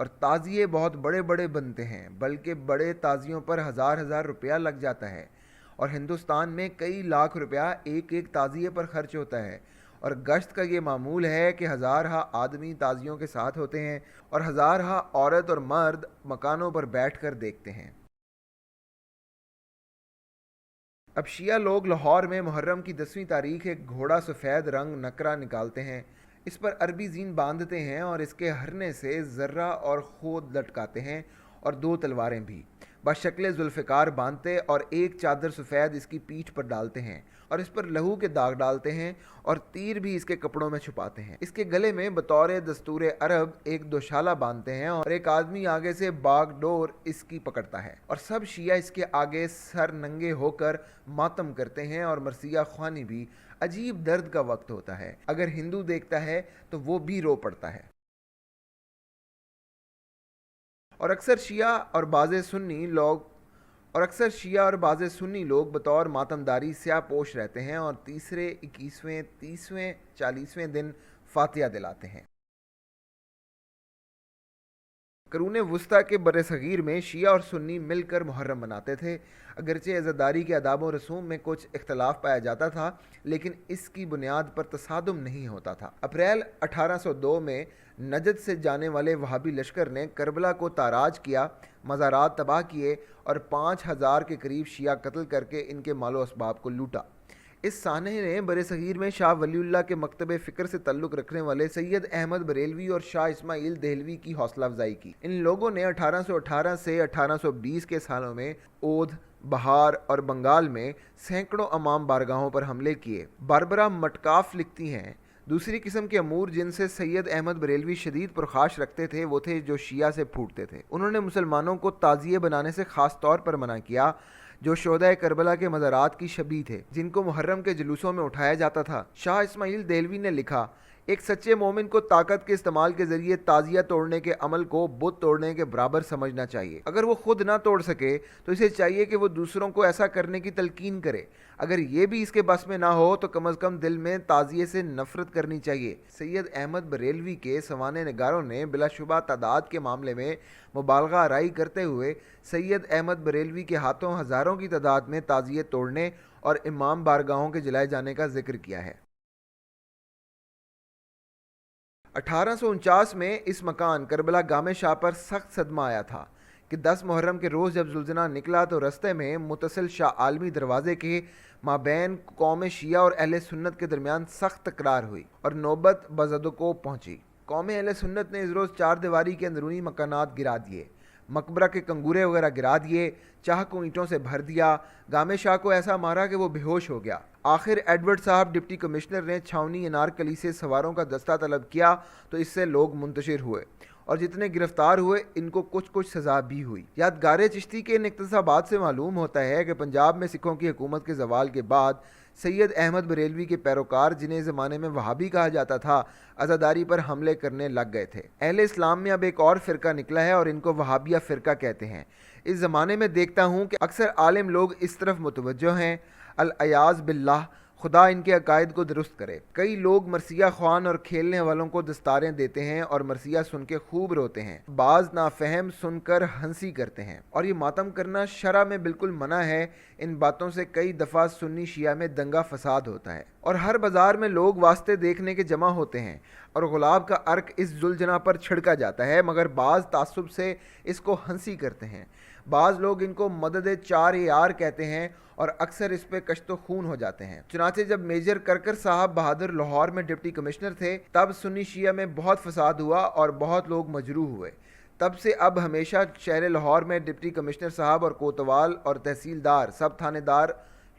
اور تعزیے بہت بڑے بڑے بنتے ہیں، بلکہ بڑے تعزیوں پر ہزار ہزار روپیہ لگ جاتا ہے، اور ہندوستان میں کئی لاکھ روپیہ ایک ایک تعزیے پر خرچ ہوتا ہے، اور گشت کا یہ معمول ہے کہ ہزارہا آدمی تعزیوں کے ساتھ ہوتے ہیں اور ہزارہا عورت اور مرد مکانوں پر بیٹھ کر دیکھتے ہیں۔ اب شیعہ لوگ لاہور میں محرم کی 10ویں تاریخ ایک گھوڑا سفید رنگ نکرہ نکالتے ہیں، اس پر عربی زین باندھتے ہیں اور اس کے ہرنے سے ذرہ اور خود لٹکاتے ہیں اور 2 تلواریں بھی بشکل ذوالفقار باندھتے اور ایک چادر سفید اس کی پیٹھ پر ڈالتے ہیں اور اس پر لہو کے داغ ڈالتے ہیں اور تیر بھی اس کے کپڑوں میں چھپاتے ہیں۔ اس کے گلے میں بطور دستور عرب ایک دوشالہ باندھتے ہیں اور ایک آدمی آگے سے باغ ڈور اس کی پکڑتا ہے، اور سب شیعہ اس کے آگے سر ننگے ہو کر ماتم کرتے ہیں، اور مرثیہ خوانی بھی عجیب درد کا وقت ہوتا ہے، اگر ہندو دیکھتا ہے تو وہ بھی رو پڑتا ہے۔ اور اکثر شیعہ اور بعض سنی لوگ بطور ماتمداری سیاہ پوش رہتے ہیں اور تیسرے، 21ویں، 30ویں، 40ویں دن فاتحہ دلاتے ہیں۔ قرون وسطیٰ کے بر صغیر میں شیعہ اور سنی مل کر محرم مناتے تھے، اگرچہ عزاداری کے آداب و رسوم میں کچھ اختلاف پایا جاتا تھا، لیکن اس کی بنیاد پر تصادم نہیں ہوتا تھا۔ اپریل 1802 میں نجد سے جانے والے وہابی لشکر نے کربلا کو تاراج کیا، مزارات تباہ کیے اور 5000 کے قریب شیعہ قتل کر کے ان کے مال و اسباب کو لوٹا۔ اس سانحے نے بر صغیر میں شاہ ولی اللہ کے مکتب فکر سے تعلق رکھنے والے سید احمد بریلوی اور شاہ اسماعیل دہلوی کی حوصلہ افزائی کی۔ ان لوگوں نے 1818 سے 1820 کے سالوں میں اودھ، بہار اور بنگال میں سینکڑوں امام بارگاہوں پر حملے کیے۔ باربرا مٹکاف لکھتی ہیں، دوسری قسم کے امور جن سے سید احمد بریلوی شدید پرخاش رکھتے تھے وہ تھے جو شیعہ سے پھوٹتے تھے۔ انہوں نے مسلمانوں کو تعزیے بنانے سے خاص طور پر منع کیا جو شہدائے کربلا کے مزارات کی شبیہ تھے، جن کو محرم کے جلوسوں میں اٹھایا جاتا تھا۔ شاہ اسماعیل دہلوی نے لکھا، ایک سچے مومن کو طاقت کے استعمال کے ذریعے تعزیہ توڑنے کے عمل کو بت توڑنے کے برابر سمجھنا چاہیے۔ اگر وہ خود نہ توڑ سکے تو اسے چاہیے کہ وہ دوسروں کو ایسا کرنے کی تلقین کرے، اگر یہ بھی اس کے بس میں نہ ہو تو کم از کم دل میں تعزیے سے نفرت کرنی چاہیے۔ سید احمد بریلوی کے سوانح نگاروں نے بلا شبہ تعداد کے معاملے میں مبالغہ آرائی کرتے ہوئے سید احمد بریلوی کے ہاتھوں ہزاروں کی تعداد میں تعزیے توڑنے اور امام بارگاہوں کے جلائے جانے کا ذکر کیا ہے۔ 1849 میں اس مکان کربلا گام شاہ پر سخت صدمہ آیا تھا کہ 10 محرم کے روز جب زلزلہ نکلا تو رستے میں متصل شاہ عالمی دروازے کے مابین قوم شیعہ اور اہل سنت کے درمیان سخت تکرار ہوئی اور نوبت بزدوں کو پہنچی۔ قوم اہل سنت نے اس روز 4 دیواری کے اندرونی مکانات گرا دیے، مقبرہ کے کنگورے وغیرہ گرا دیے، چاہ کو اینٹوں سے بھر دیا، گام شاہ کو ایسا مارا کہ وہ بے ہوش ہو گیا۔ آخر ایڈورڈ صاحب ڈپٹی کمشنر نے چھاونی انارکلی سے سواروں کا دستہ طلب کیا تو اس سے لوگ منتشر ہوئے اور جتنے گرفتار ہوئے ان کو کچھ سزا بھی ہوئی۔ یادگار چشتی کے ان اقتصابات سے معلوم ہوتا ہے کہ پنجاب میں سکھوں کی حکومت کے زوال کے بعد سید احمد بریلوی کے پیروکار جنہیں زمانے میں وہابی کہا جاتا تھا عزاداری پر حملے کرنے لگ گئے تھے۔ اہل اسلام میں اب ایک اور فرقہ نکلا ہے اور ان کو وہابیہ فرقہ کہتے ہیں۔ اس زمانے میں دیکھتا ہوں کہ اکثر عالم لوگ اس طرف متوجہ ہیں، العیاذ باللہ، خدا ان کے عقائد کو درست کرے۔ کئی لوگ مرثیہ خوان اور کھیلنے والوں کو دستاریں دیتے ہیں اور مرثیہ سن کے خوب روتے ہیں، بعض نافہم سن کر ہنسی کرتے ہیں، اور یہ ماتم کرنا شرع میں بالکل منع ہے۔ ان باتوں سے کئی دفعہ سنی شیعہ میں دنگا فساد ہوتا ہے اور ہر بازار میں لوگ واسطے دیکھنے کے جمع ہوتے ہیں اور گلاب کا عرق اس ذوالجناح پر چھڑکا جاتا ہے، مگر بعض تعصب سے اس کو ہنسی کرتے ہیں۔ بعض لوگ ان کو مدد 4 یار کہتے ہیں اور اکثر اس پہ کشت و خون ہو جاتے ہیں۔ چنانچہ جب میجر کرکر صاحب بہادر لاہور میں ڈپٹی کمشنر تھے تب سنی شیعہ میں بہت فساد ہوا اور بہت لوگ مجروح ہوئے۔ تب سے اب ہمیشہ شہر لاہور میں ڈپٹی کمشنر صاحب اور کوتوال اور تحصیلدار، سب تھانے دار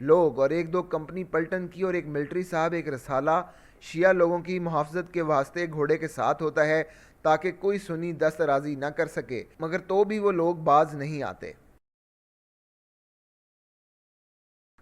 لوگ اور 1-2 کمپنی پلٹن کی اور ایک ملٹری صاحب ایک رسالہ شیعہ لوگوں کی محافظت کے واسطے گھوڑے کے ساتھ ہوتا ہے تاکہ کوئی سنی دست رازی نہ کر سکے، مگر تو بھی وہ لوگ باز نہیں آتے۔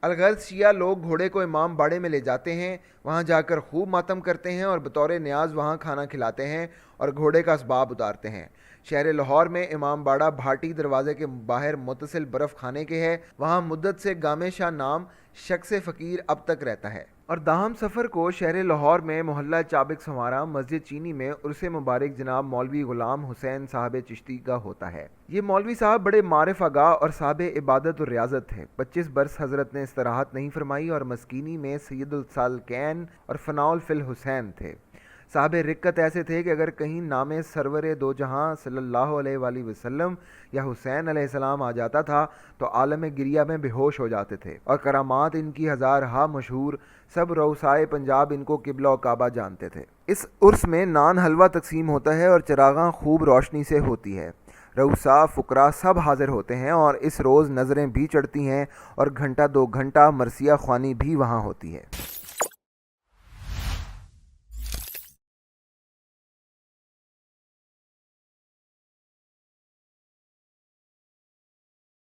الغرض شیعہ لوگ گھوڑے کو امام باڑے میں لے جاتے ہیں، وہاں جا کر خوب ماتم کرتے ہیں اور بطور نیاز وہاں کھانا کھلاتے ہیں اور گھوڑے کا اسباب اتارتے ہیں۔ شہر لاہور میں امام باڑہ بھاٹی دروازے کے باہر متصل برف کھانے کے ہے، وہاں مدت سے گامے شاہ نام شخص فقیر اب تک رہتا ہے۔ اور داہم سفر کو شہر لاہور میں محلہ چابک سنوارا مسجد چینی میں عرس مبارک جناب مولوی غلام حسین صاحب چشتی کا ہوتا ہے۔ یہ مولوی صاحب بڑے معرف آگاہ اور صاحب عبادت اور ریاضت تھے۔ 25 برس حضرت نے استراحت نہیں فرمائی اور مسکینی میں سید السالکین اور فناء الفی الحسین تھے۔ صاحب رقت ایسے تھے کہ اگر کہیں نام سرور دو جہاں صلی اللہ علیہ وآلہ وسلم یا حسین علیہ السلام آ جاتا تھا تو عالم گریہ میں بے ہوش ہو جاتے تھے، اور کرامات ان کی ہزارہا مشہور، سب روسائے پنجاب ان کو قبلہ و کعبہ جانتے تھے۔ اس عرس میں نان حلوہ تقسیم ہوتا ہے اور چراغاں خوب روشنی سے ہوتی ہے۔ روسا فقراء سب حاضر ہوتے ہیں اور اس روز نظریں بھی چڑھتی ہیں اور گھنٹہ 2 گھنٹہ مرثیہ خوانی بھی وہاں ہوتی ہے۔